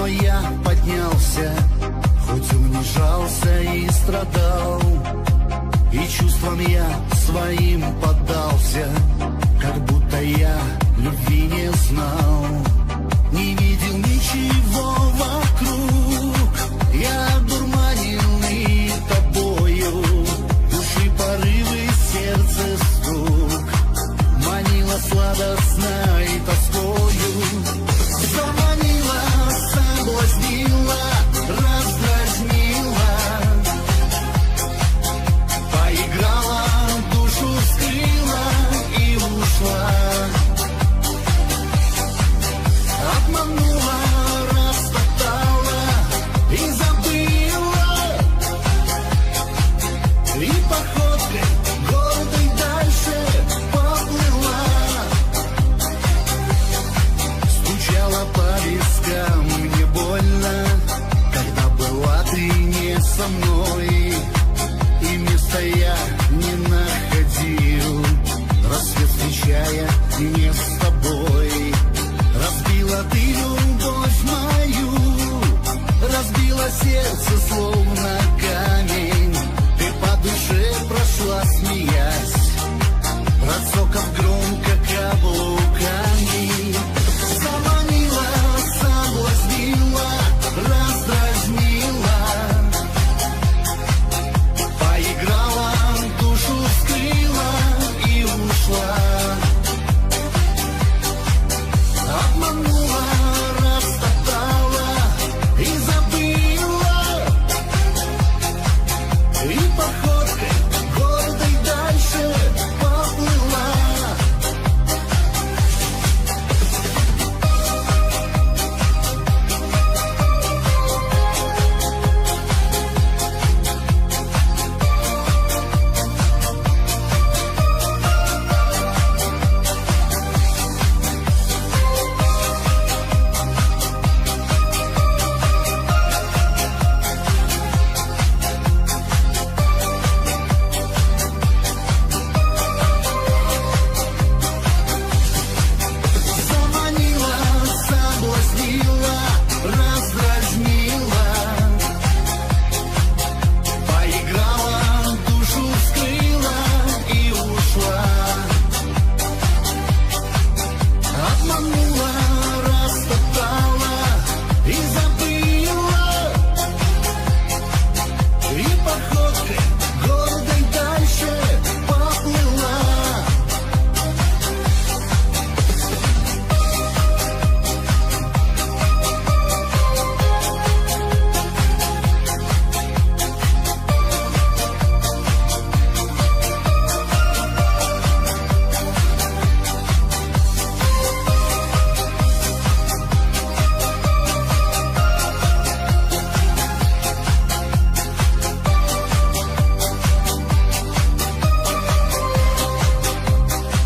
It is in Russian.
но я поднялся, хоть унижался и страдал, и чувствам я своим поддался, как будто я любви не знал. Не видел ничего вокруг, я одурманенный тобою, души порывы, сердце стук, манила сладостной тоскою, заманила, соблазнила, раздразнила, поиграла, душу вскрыла и ушла. Обманула, растоптала и забыла, и походкой гордой дальше поплыла. Стучала по вискам, мне больно, когда была ты не со мной, и места я не находил, рассвет встречая не с тобой. Разбила ты